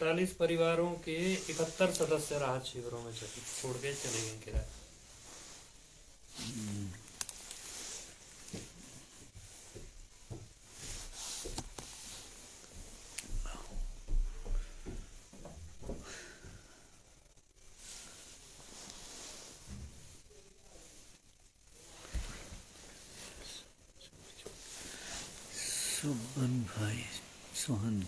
41 परिवारों के 71 सदस्य राहत शिविरों में छोड़ के चले गए किराए। सुबन भाई सोहन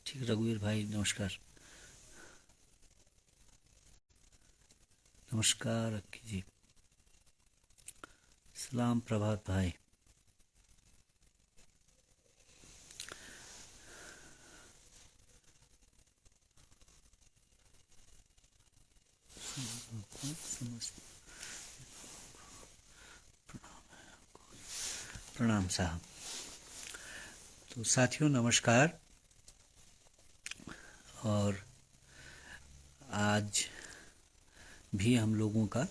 ठीक। रघुवीर भाई नमस्कार। नमस्कार अक्की जी। सलाम प्रभात भाई। प्रणाम साहब। तो साथियों नमस्कार। और आज भी हम लोगों का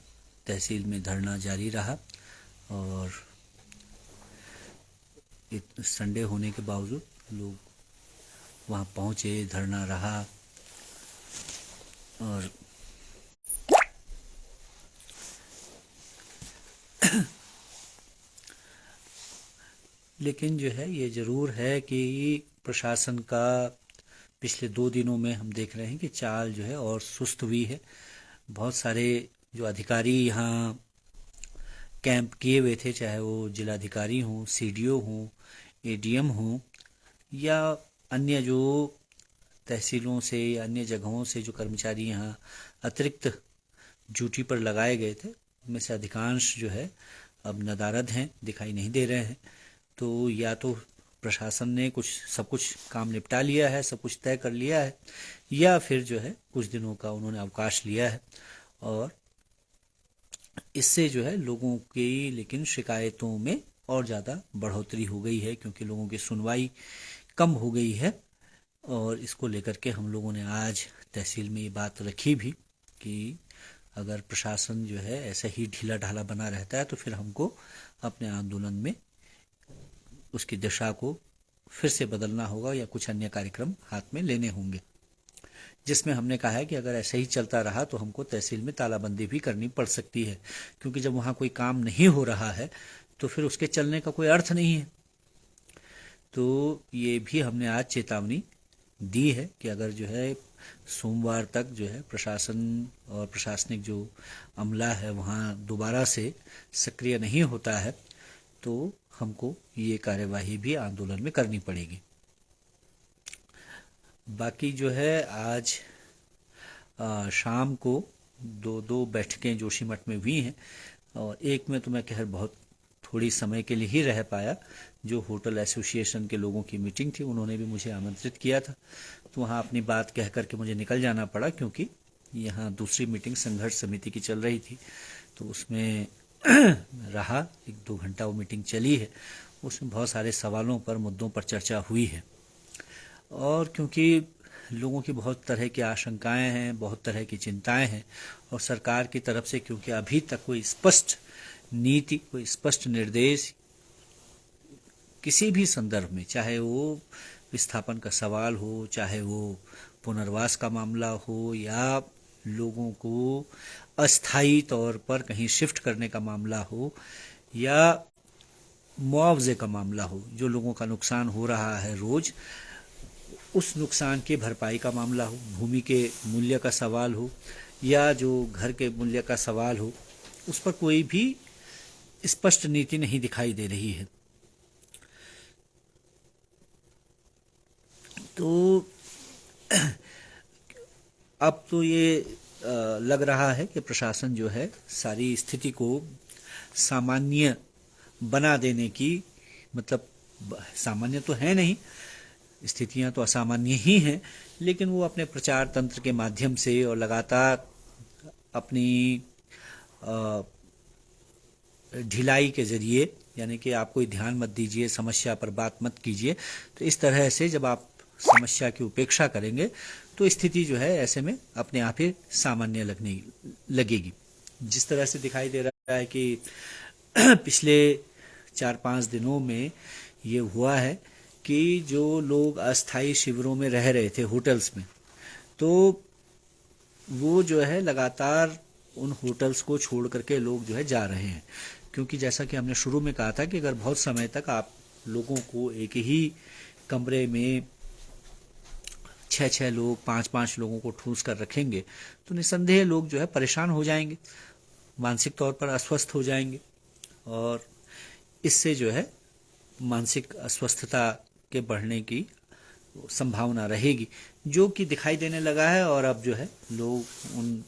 तहसील में धरना जारी रहा और संडे होने के बावजूद लोग वहाँ पहुँचे, धरना रहा। और लेकिन जो है ये ज़रूर है कि प्रशासन का पिछले 2 दिनों में हम देख रहे हैं कि चाल जो है और सुस्त हुई है। बहुत सारे जो अधिकारी यहाँ कैंप किए हुए थे, चाहे वो जिलाधिकारी हों, सीडीओ हों, एडीएम हों या अन्य जो तहसीलों से या अन्य जगहों से जो कर्मचारी यहाँ अतिरिक्त ड्यूटी पर लगाए गए थे, उनमें से अधिकांश जो है अब नदारद हैं, दिखाई नहीं दे रहे हैं। तो या तो प्रशासन ने सब कुछ काम निपटा लिया है, सब कुछ तय कर लिया है, या फिर जो है कुछ दिनों का उन्होंने अवकाश लिया है। और इससे जो है लोगों की लेकिन शिकायतों में और ज़्यादा बढ़ोतरी हो गई है, क्योंकि लोगों की सुनवाई कम हो गई है। और इसको लेकर के हम लोगों ने आज तहसील में ये बात रखी भी कि अगर प्रशासन जो है ऐसा ही ढीला ढाला बना रहता है तो फिर हमको अपने आंदोलन में उसकी दिशा को फिर से बदलना होगा या कुछ अन्य कार्यक्रम हाथ में लेने होंगे। जिसमें हमने कहा है कि अगर ऐसे ही चलता रहा तो हमको तहसील में तालाबंदी भी करनी पड़ सकती है, क्योंकि जब वहाँ कोई काम नहीं हो रहा है तो फिर उसके चलने का कोई अर्थ नहीं है। तो ये भी हमने आज चेतावनी दी है कि अगर जो है सोमवार तक जो है प्रशासन और प्रशासनिक जो अमला है वहाँ दोबारा से सक्रिय नहीं होता है तो हमको ये कार्यवाही भी आंदोलन में करनी पड़ेगी। बाकी जो है आज शाम को 2 बैठकें जोशीमठ में हुई हैं और एक में तो मैं खैर बहुत थोड़ी समय के लिए ही रह पाया। जो होटल एसोसिएशन के लोगों की मीटिंग थी उन्होंने भी मुझे आमंत्रित किया था, तो वहाँ अपनी बात कह करके मुझे निकल जाना पड़ा, क्योंकि यहाँ दूसरी मीटिंग संघर्ष समिति की चल रही थी। तो उसमें रहा 1-2 घंटा वो मीटिंग चली है। उसमें बहुत सारे सवालों पर, मुद्दों पर चर्चा हुई है। और क्योंकि लोगों की बहुत तरह की आशंकाएं हैं, बहुत तरह की चिंताएं हैं, और सरकार की तरफ से क्योंकि अभी तक कोई स्पष्ट नीति, कोई स्पष्ट निर्देश किसी भी संदर्भ में, चाहे वो विस्थापन का सवाल हो, चाहे वो पुनर्वास का मामला हो, या लोगों को अस्थायी तौर पर कहीं शिफ्ट करने का मामला हो, या मुआवजे का मामला हो, जो लोगों का नुकसान हो रहा है रोज, उस नुकसान की भरपाई का मामला हो, भूमि के मूल्य का सवाल हो, या जो घर के मूल्य का सवाल हो, उस पर कोई भी स्पष्ट नीति नहीं दिखाई दे रही है। तो अब तो ये लग रहा है कि प्रशासन जो है सारी स्थिति को सामान्य बना देने की, मतलब सामान्य तो है नहीं, स्थितियां तो असामान्य ही हैं, लेकिन वो अपने प्रचार तंत्र के माध्यम से और लगातार अपनी ढिलाई के जरिए, यानी कि आप कोई ध्यान मत दीजिए, समस्या पर बात मत कीजिए, तो इस तरह से जब आप समस्या की उपेक्षा करेंगे तो स्थिति जो है ऐसे में अपने आप ही सामान्य लगने लगेगी। जिस तरह से दिखाई दे रहा है कि पिछले 4-5 दिनों में ये हुआ है कि जो लोग अस्थायी शिविरों में रह रहे थे होटल्स में, तो वो जो है लगातार उन होटल्स को छोड़ करके लोग जो है जा रहे हैं, क्योंकि जैसा कि हमने शुरू में कहा था कि अगर बहुत समय तक आप लोगों को एक ही कमरे में 6-6 लोग, 5-5 लोगों को ठूस कर रखेंगे तो निसंदेह लोग जो है परेशान हो जाएंगे, मानसिक तौर पर अस्वस्थ हो जाएंगे, और इससे जो है मानसिक अस्वस्थता के बढ़ने की संभावना रहेगी, जो कि दिखाई देने लगा है। और अब जो है लोग उन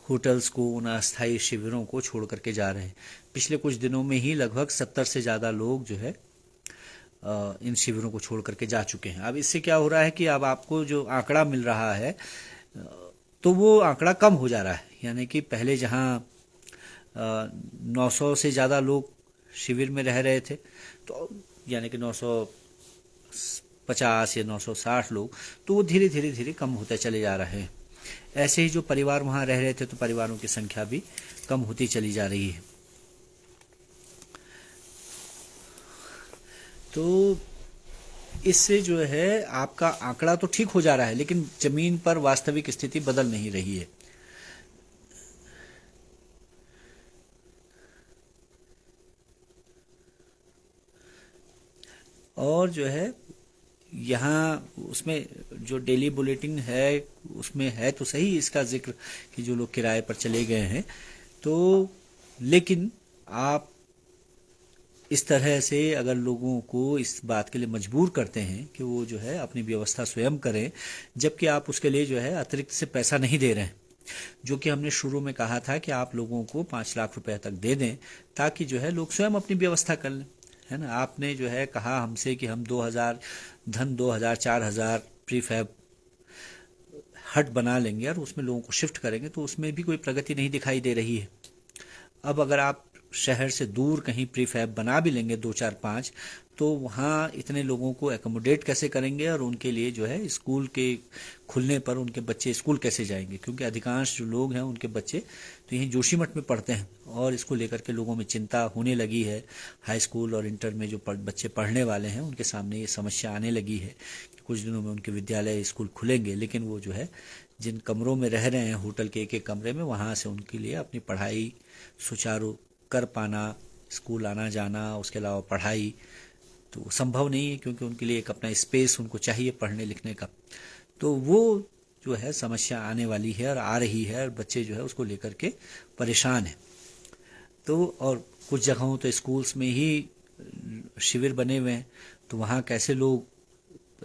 होटल्स को, उन अस्थायी शिविरों को छोड़ करके जा रहे हैं। पिछले कुछ दिनों में ही लगभग 70 से ज़्यादा लोग जो है इन शिविरों को छोड़ करके जा चुके हैं। अब इससे क्या हो रहा है कि अब आपको जो आंकड़ा मिल रहा है तो वो आंकड़ा कम हो जा रहा है, यानी कि पहले जहां 900 से ज़्यादा लोग शिविर में रह रहे थे, तो यानी कि 950 या 960 लोग, तो वो धीरे धीरे धीरे कम होते चले जा रहे हैं। ऐसे ही जो परिवार वहां रह रहे थे, तो परिवारों की संख्या भी कम होती चली जा रही है। तो इससे जो है आपका आंकड़ा तो ठीक हो जा रहा है, लेकिन जमीन पर वास्तविक स्थिति बदल नहीं रही है। और जो है यहाँ उसमें जो डेली बुलेटिन है उसमें है तो सही इसका जिक्र कि जो लोग किराए पर चले गए हैं, तो लेकिन आप इस तरह से अगर लोगों को इस बात के लिए मजबूर करते हैं कि वो जो है अपनी व्यवस्था स्वयं करें, जबकि आप उसके लिए जो है अतिरिक्त से पैसा नहीं दे रहे हैं, जो कि हमने शुरू में कहा था कि आप लोगों को 5 लाख रुपए तक दे दें ताकि जो है लोग स्वयं अपनी व्यवस्था कर लें, है ना। आपने जो है कहा हमसे कि हम 2000 4,000 प्रीफैब हट बना लेंगे और उसमें लोगों को शिफ्ट करेंगे, तो उसमें भी कोई प्रगति नहीं दिखाई दे रही है। अब अगर आप शहर से दूर कहीं प्रीफैब बना भी लेंगे 2-4-5, तो वहाँ इतने लोगों को एकोमोडेट कैसे करेंगे, और उनके लिए जो है स्कूल के खुलने पर उनके बच्चे स्कूल कैसे जाएंगे, क्योंकि अधिकांश जो लोग हैं उनके बच्चे तो यहीं जोशीमठ में पढ़ते हैं, और इसको लेकर के लोगों में चिंता होने लगी है। हाई स्कूल और इंटर में जो बच्चे पढ़ने वाले हैं उनके सामने ये समस्या आने लगी है कि कुछ दिनों में उनके विद्यालय स्कूल खुलेंगे, लेकिन वो जो है जिन कमरों में रह रहे हैं होटल के एक कमरे में, वहाँ से उनके लिए अपनी पढ़ाई सुचारू कर पाना, स्कूल आना जाना, उसके अलावा पढ़ाई तो संभव नहीं है, क्योंकि उनके लिए एक अपना स्पेस उनको चाहिए पढ़ने लिखने का। तो वो जो है समस्या आने वाली है और आ रही है, और बच्चे जो है उसको लेकर के परेशान हैं। तो और कुछ जगहों तो स्कूल्स में ही शिविर बने हुए हैं, तो वहाँ कैसे लोग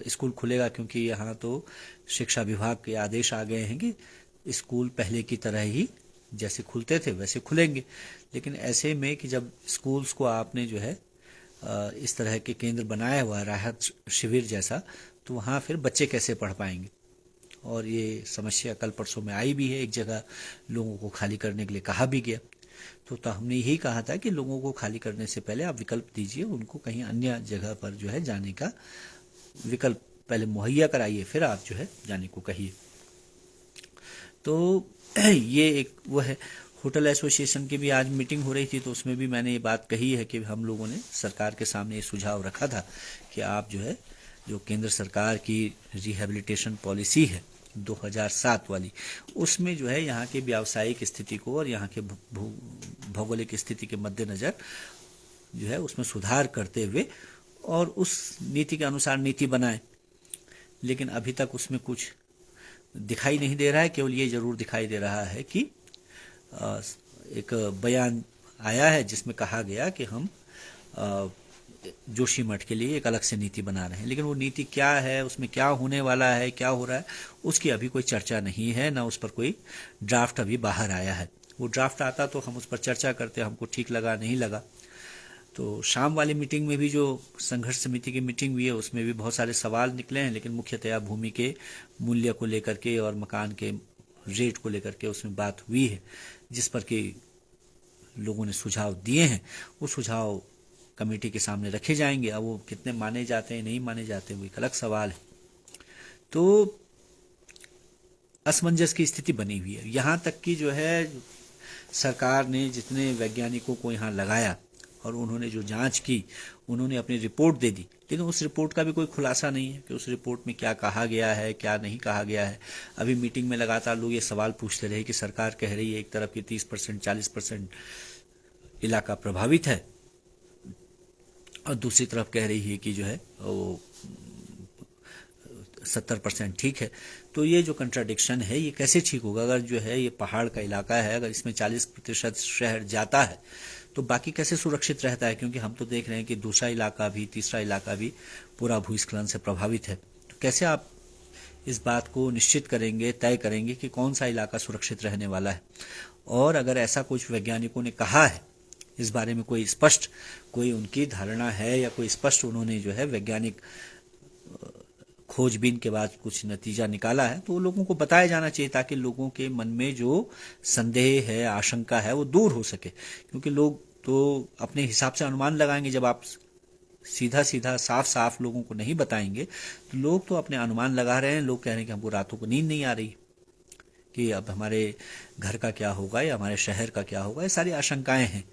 स्कूल खुलेगा, क्योंकि यहाँ तो शिक्षा विभाग के आदेश आ गए हैं कि स्कूल पहले की तरह ही जैसे खुलते थे वैसे खुलेंगे। लेकिन ऐसे में कि जब स्कूल्स को आपने जो है इस तरह के केंद्र बनाया हुआ है राहत शिविर जैसा, तो वहाँ फिर बच्चे कैसे पढ़ पाएंगे। और ये समस्या कल परसों में आई भी है, एक जगह लोगों को खाली करने के लिए कहा भी गया, तो हमने यही कहा था कि लोगों को खाली करने से पहले आप विकल्प दीजिए, उनको कहीं अन्य जगह पर जो है जाने का विकल्प पहले मुहैया कराइए, फिर आप जो है जाने को कहिए। तो ये एक वो है। होटल एसोसिएशन की भी आज मीटिंग हो रही थी, तो उसमें भी मैंने ये बात कही है कि हम लोगों ने सरकार के सामने ये सुझाव रखा था कि आप जो है जो केंद्र सरकार की रिहेबिलिटेशन पॉलिसी है 2007 वाली, उसमें जो है यहाँ की व्यावसायिक स्थिति को और यहाँ के भौगोलिक स्थिति के मद्देनज़र जो है उसमें सुधार करते हुए और उस नीति के अनुसार नीति बनाएं। लेकिन अभी तक उसमें कुछ दिखाई नहीं दे रहा है। केवल ये जरूर दिखाई दे रहा है कि एक बयान आया है जिसमें कहा गया कि हम जोशीमठ के लिए एक अलग से नीति बना रहे हैं, लेकिन वो नीति क्या है, उसमें क्या होने वाला है, क्या हो रहा है, उसकी अभी कोई चर्चा नहीं है, ना उस पर कोई ड्राफ्ट अभी बाहर आया है। वो ड्राफ्ट आता तो हम उस पर चर्चा करते, हमको ठीक लगा नहीं लगा। तो शाम वाली मीटिंग में भी जो संघर्ष समिति की मीटिंग हुई है उसमें भी बहुत सारे सवाल निकले हैं, लेकिन मुख्यतया भूमि के मूल्य को लेकर के और मकान के रेट को लेकर के उसमें बात हुई है, जिस पर कि लोगों ने सुझाव दिए हैं। वो सुझाव कमेटी के सामने रखे जाएंगे। अब वो कितने माने जाते हैं नहीं माने जाते वो एक अलग सवाल है। तो असमंजस की स्थिति बनी हुई है। यहाँ तक कि जो है सरकार ने जितने वैज्ञानिकों को यहाँ लगाया और उन्होंने जो जांच की, उन्होंने अपनी रिपोर्ट दे दी, लेकिन उस रिपोर्ट का भी कोई खुलासा नहीं है कि उस रिपोर्ट में क्या कहा गया है, क्या नहीं कहा गया है। अभी मीटिंग में लगातार लोग ये सवाल पूछते रहे कि सरकार कह रही है एक तरफ की 30% 40% इलाका प्रभावित है और दूसरी तरफ कह रही है कि जो है वो 70% ठीक है। तो ये जो कंट्राडिक्शन है ये कैसे ठीक होगा? अगर जो है ये पहाड़ का इलाका है, अगर इसमें 40% शहर जाता है तो बाकी कैसे सुरक्षित रहता है? क्योंकि हम तो देख रहे हैं कि दूसरा इलाका भी, तीसरा इलाका भी पूरा भूस्खलन से प्रभावित है। तो कैसे आप इस बात को निश्चित करेंगे, तय करेंगे कि कौन सा इलाका सुरक्षित रहने वाला है? और अगर ऐसा कुछ वैज्ञानिकों ने कहा है, इस बारे में कोई स्पष्ट कोई उनकी धारणा है या कोई स्पष्ट उन्होंने जो है वैज्ञानिक खोजबीन के बाद कुछ नतीजा निकाला है, तो लोगों को बताया जाना चाहिए ताकि लोगों के मन में जो संदेह है, आशंका है, वो दूर हो सके। क्योंकि लोग तो अपने हिसाब से अनुमान लगाएंगे। जब आप सीधा सीधा साफ साफ लोगों को नहीं बताएंगे तो लोग तो अपने अनुमान लगा रहे हैं। लोग कह रहे हैं कि हमको रातों को नींद नहीं आ रही कि अब हमारे घर का क्या होगा या हमारे शहर का क्या होगा। ये सारी आशंकाएं हैं।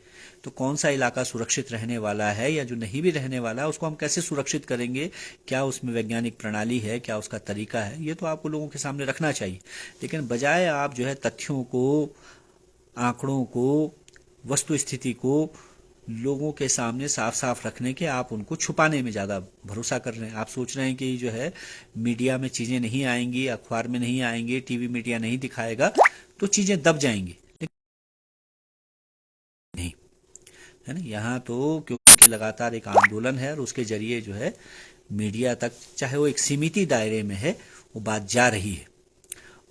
तो कौन सा इलाका सुरक्षित रहने वाला है या जो नहीं भी रहने वाला है उसको हम कैसे सुरक्षित करेंगे? क्या उसमें वैज्ञानिक प्रणाली है, क्या उसका तरीका है? ये तो आपको लोगों के सामने रखना चाहिए। लेकिन बजाय आप जो है तथ्यों को, आंकड़ों को, वस्तु स्थिति को लोगों के सामने साफ साफ रखने के, आप उनको छुपाने में ज़्यादा भरोसा कर रहे हैं। आप सोच रहे हैं कि जो है मीडिया में चीज़ें नहीं आएंगी, अखबार में नहीं आएंगी, टीवी मीडिया नहीं दिखाएगा तो चीज़ें दब जाएंगी, नहीं है ना। यहाँ तो क्योंकि लगातार एक आंदोलन है और उसके जरिए जो है मीडिया तक, चाहे वो एक सीमित दायरे में है, वो बात जा रही है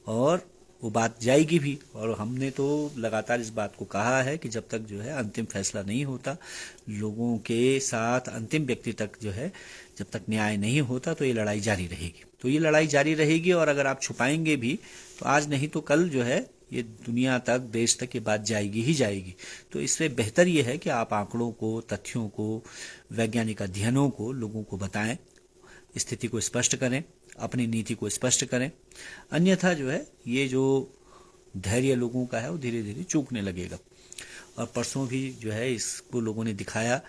और वो बात जाएगी भी। और हमने तो लगातार इस बात को कहा है कि जब तक जो है अंतिम फैसला नहीं होता, लोगों के साथ अंतिम व्यक्ति तक जो है जब तक न्याय नहीं होता, तो ये लड़ाई जारी रहेगी। तो ये लड़ाई जारी रहेगी और अगर आप छुपाएंगे भी तो आज नहीं तो कल जो है ये दुनिया तक, देश तक ये बात जाएगी ही जाएगी। तो इससे बेहतर ये है कि आप आंकड़ों को, तथ्यों को, वैज्ञानिक अध्ययनों को लोगों को बताएं, स्थिति को स्पष्ट करें, अपनी नीति को स्पष्ट करें। अन्यथा जो है ये जो धैर्य लोगों का है वो धीरे धीरे चूकने लगेगा। और परसों भी जो है इसको लोगों ने दिखाया।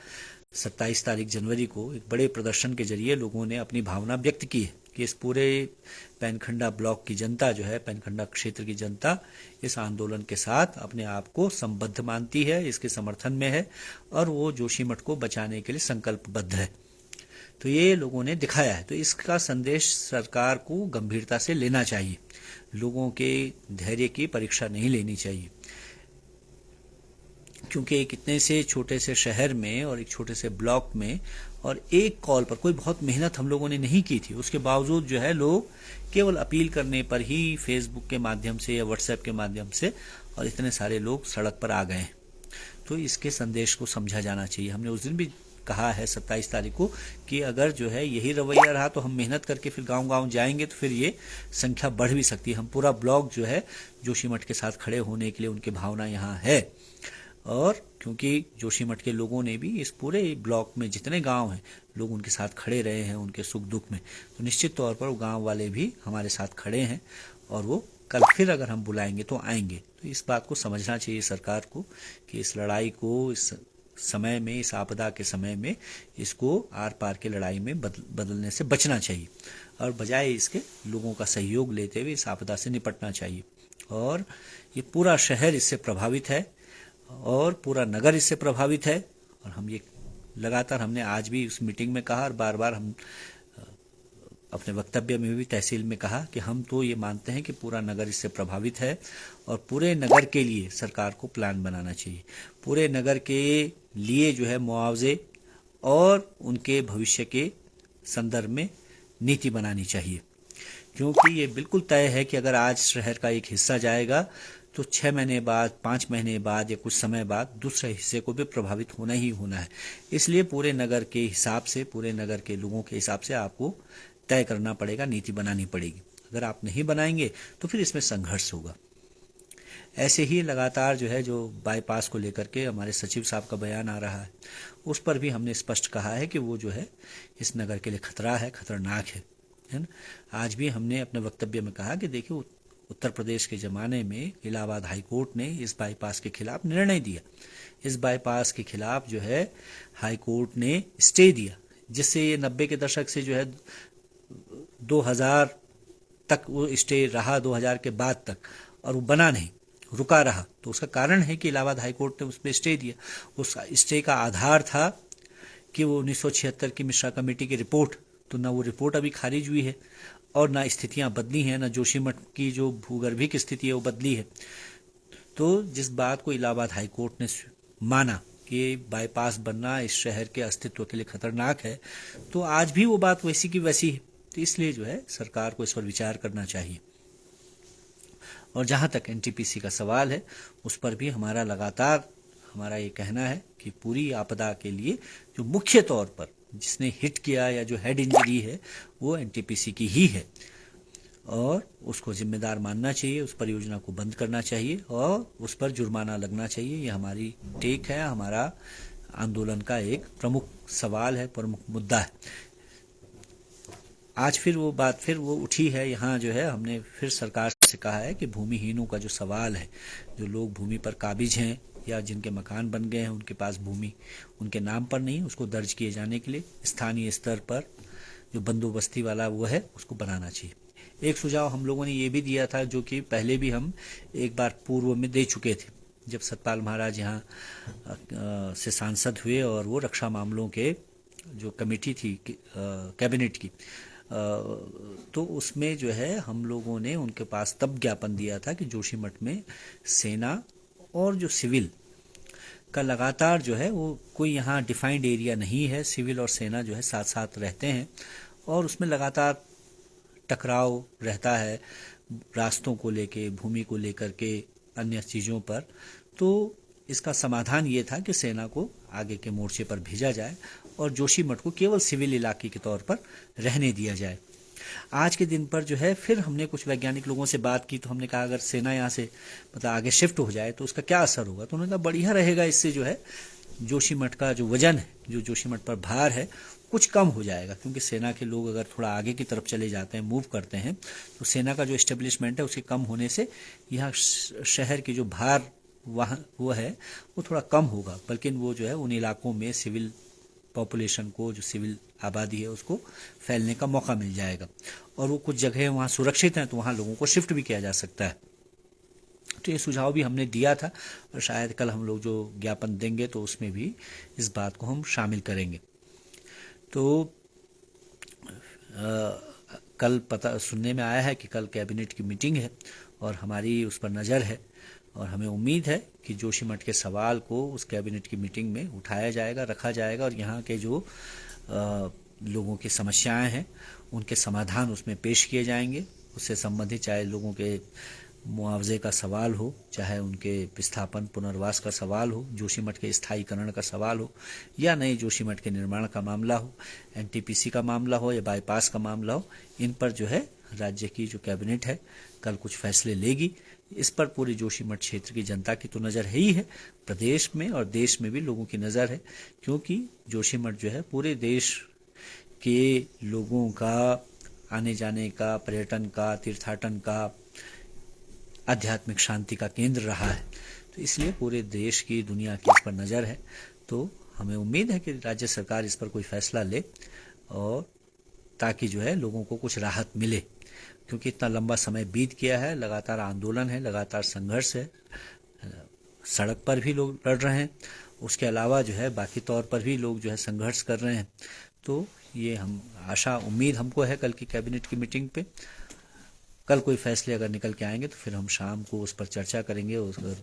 27 तारीख जनवरी को एक बड़े प्रदर्शन के जरिए लोगों ने अपनी भावना व्यक्त की है कि इस पूरे पैनखंडा ब्लॉक की जनता जो है, पैनखंडा क्षेत्र की जनता इस आंदोलन के साथ अपने आप को संबद्ध मानती है, इसके समर्थन में है और वो जोशीमठ को बचाने के लिए संकल्पबद्ध है। तो ये लोगों ने दिखाया है। तो इसका संदेश सरकार को गंभीरता से लेना चाहिए। लोगों के धैर्य की परीक्षा नहीं लेनी चाहिए, क्योंकि एक इतने से छोटे से शहर में और एक छोटे से ब्लॉक में और एक कॉल पर, कोई बहुत मेहनत हम लोगों ने नहीं की थी, उसके बावजूद जो है लोग केवल अपील करने पर ही फेसबुक के माध्यम से या व्हाट्सएप के माध्यम से और इतने सारे लोग सड़क पर आ गए। तो इसके संदेश को समझा जाना चाहिए। हमने उस दिन भी कहा है 27 तारीख को कि अगर जो है यही रवैया रहा तो हम मेहनत करके फिर गांव-गांव जाएंगे तो फिर ये संख्या बढ़ भी सकती है। हम पूरा ब्लॉक जो है जोशीमठ के साथ खड़े होने के लिए, उनकी भावना यहाँ है। और क्योंकि जोशीमठ के लोगों ने भी इस पूरे ब्लॉक में जितने गांव हैं, लोग उनके साथ खड़े रहे हैं उनके सुख दुख में, तो निश्चित तौर पर वो गांव वाले भी हमारे साथ खड़े हैं और वो कल फिर अगर हम बुलाएंगे तो आएंगे। तो इस बात को समझना चाहिए सरकार को कि इस लड़ाई को, इस समय में, इस आपदा के समय में इसको आर पार के लड़ाई में बदलने से बचना चाहिए और बजाय इसके लोगों का सहयोग लेते हुए इस आपदा से निपटना चाहिए। और ये पूरा शहर इससे प्रभावित है और पूरा नगर इससे प्रभावित है। और हम ये लगातार, हमने आज भी उस मीटिंग में कहा और बार बार हम अपने वक्तव्य में भी तहसील में कहा कि हम तो ये मानते हैं कि पूरा नगर इससे प्रभावित है और पूरे नगर के लिए सरकार को प्लान बनाना चाहिए। पूरे नगर के लिए जो है मुआवजे और उनके भविष्य के संदर्भ में नीति बनानी चाहिए, क्योंकि ये बिल्कुल तय है कि अगर आज शहर का एक हिस्सा जाएगा तो 6 महीने बाद, 5 महीने बाद या कुछ समय बाद दूसरे हिस्से को भी प्रभावित होना ही होना है। इसलिए पूरे नगर के हिसाब से, पूरे नगर के लोगों के हिसाब से आपको तय करना पड़ेगा, नीति बनानी पड़ेगी। अगर आप नहीं बनाएंगे तो फिर इसमें संघर्ष होगा। ऐसे ही लगातार जो है, जो बाईपास को लेकर के हमारे सचिव साहब का बयान आ रहा है, उस पर भी हमने स्पष्ट कहा है कि वो जो है इस नगर के लिए खतरा है, खतरनाक है ना। आज भी हमने अपने वक्तव्य में कहा कि देखिए, उत्तर प्रदेश के ज़माने में इलाहाबाद हाई कोर्ट ने इस बाईपास के खिलाफ निर्णय दिया। इस बाईपास के खिलाफ जो है हाई कोर्ट ने स्टे दिया, जिससे ये 90 के दशक से जो है 2000 तक वो स्टे रहा, 2000 के बाद तक, और वो बना नहीं, रुका रहा। तो उसका कारण है कि इलाहाबाद हाई कोर्ट ने उस पर स्टे दिया। उस स्टे का आधार था कि वो 1976 की मिश्रा कमेटी की रिपोर्ट, तो ना वो रिपोर्ट अभी खारिज हुई है और ना स्थितियां बदली हैं, ना जोशीमठ की जो भूगर्भिक स्थिति है वो बदली है। तो जिस बात को इलाहाबाद हाई कोर्ट ने माना कि बाईपास बनना इस शहर के अस्तित्व के लिए खतरनाक है, तो आज भी वो बात वैसी की वैसी है। तो इसलिए जो है सरकार को इस पर विचार करना चाहिए। और जहां तक एनटीपीसी का सवाल है, उस पर भी हमारा ये कहना है कि पूरी आपदा के लिए जो मुख्य तौर पर जिसने हिट किया या जो हेड इंजरी है वो एनटीपीसी की ही है, और उसको जिम्मेदार मानना चाहिए, उस परियोजना को बंद करना चाहिए और उस पर जुर्माना लगना चाहिए। ये हमारी टेक है, हमारा आंदोलन का एक प्रमुख सवाल है, प्रमुख मुद्दा है। आज फिर वो बात उठी है। यहाँ जो है हमने फिर सरकार से कहा है कि भूमिहीनों का जो सवाल है, जो लोग भूमि पर काबिज हैं या जिनके मकान बन गए हैं, उनके पास भूमि उनके नाम पर नहीं, उसको दर्ज किए जाने के लिए स्थानीय स्तर पर जो बंदोबस्ती वाला वो है उसको बनाना चाहिए। एक सुझाव हम लोगों ने ये भी दिया था, जो कि पहले भी हम एक बार पूर्व में दे चुके थे, जब सतपाल महाराज यहाँ से सांसद हुए और वो रक्षा मामलों के जो कमेटी थी कैबिनेट की, तो उसमें जो है हम लोगों ने उनके पास तब ज्ञापन दिया था कि जोशीमठ में सेना और जो सिविल का लगातार जो है वो कोई यहाँ डिफाइंड एरिया नहीं है। सिविल और सेना जो है साथ साथ रहते हैं और उसमें लगातार टकराव रहता है, रास्तों को लेके, भूमि को लेकर के, अन्य चीज़ों पर। तो इसका समाधान ये था कि सेना को आगे के मोर्चे पर भेजा जाए और जोशीमठ को केवल सिविल इलाके के तौर पर रहने दिया जाए। आज के दिन पर जो है फिर हमने कुछ वैज्ञानिक लोगों से बात की, तो हमने कहा अगर सेना यहाँ से मतलब आगे शिफ्ट हो जाए तो उसका क्या असर होगा। तो उन्होंने कहा बढ़िया रहेगा, इससे जो है जोशीमठ का जो वजन है, जो जोशीमठ पर भार है, कुछ कम हो जाएगा। क्योंकि सेना के लोग अगर थोड़ा आगे की तरफ चले जाते हैं, मूव करते हैं, तो सेना का जो एस्टेब्लिशमेंट है उसके कम होने से यहाँ शहर की जो भार वहाँ वो है वो थोड़ा कम होगा। बल्कि वो जो है उन इलाकों में सिविल पॉपुलेशन को, जो सिविल आबादी है, उसको फैलने का मौका मिल जाएगा। और वो कुछ जगह वहाँ सुरक्षित हैं तो वहाँ लोगों को शिफ्ट भी किया जा सकता है। तो ये सुझाव भी हमने दिया था और शायद कल हम लोग जो ज्ञापन देंगे तो उसमें भी इस बात को हम शामिल करेंगे। तो कल पता सुनने में आया है कि कल कैबिनेट की मीटिंग है और हमारी उस पर नज़र है और हमें उम्मीद है कि जोशीमठ के सवाल को उस कैबिनेट की मीटिंग में उठाया जाएगा, रखा जाएगा और यहाँ के जो लोगों की समस्याएं हैं उनके समाधान उसमें पेश किए जाएंगे। उससे संबंधित चाहे लोगों के मुआवजे का सवाल हो, चाहे उनके विस्थापन पुनर्वास का सवाल हो, जोशीमठ के स्थायीकरण का सवाल हो, या नए जोशीमठ के निर्माण का मामला हो, एनटीपीसी का मामला हो या बाईपास का मामला हो, इन पर जो है राज्य की जो कैबिनेट है कल कुछ फैसले लेगी। इस पर पूरी जोशीमठ क्षेत्र की जनता की तो नज़र है ही है, प्रदेश में और देश में भी लोगों की नज़र है, क्योंकि जोशीमठ जो है पूरे देश के लोगों का आने जाने का, पर्यटन का, तीर्थाटन का, आध्यात्मिक शांति का केंद्र रहा है। तो इसलिए पूरे देश की, दुनिया की इस पर नज़र है। तो हमें उम्मीद है कि राज्य सरकार इस पर कोई फैसला ले और ताकि जो है लोगों को कुछ राहत मिले, क्योंकि इतना लंबा समय बीत गया है, लगातार आंदोलन है, लगातार संघर्ष है, सड़क पर भी लोग लड़ रहे हैं, उसके अलावा जो है बाकी तौर पर भी लोग जो है संघर्ष कर रहे हैं। तो ये हम आशा उम्मीद हमको है कल की कैबिनेट की मीटिंग पे कल कोई फैसले अगर निकल के आएंगे तो फिर हम शाम को उस पर चर्चा करेंगे। उस अगर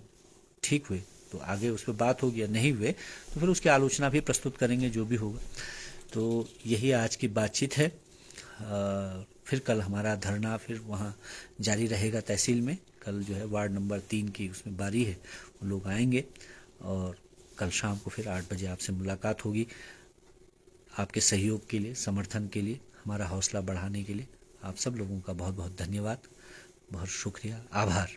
ठीक हुए तो आगे उस पर बात होगी, या नहीं हुए तो फिर उसकी आलोचना भी प्रस्तुत करेंगे, जो भी होगा। तो यही आज की बातचीत है। फिर कल हमारा धरना फिर वहाँ जारी रहेगा तहसील में। कल जो है वार्ड नंबर 3 की उसमें बारी है, वो लोग आएंगे और कल शाम को फिर 8 बजे आपसे मुलाकात होगी। आपके सहयोग के लिए, समर्थन के लिए, हमारा हौसला बढ़ाने के लिए आप सब लोगों का बहुत बहुत धन्यवाद, बहुत शुक्रिया, आभार।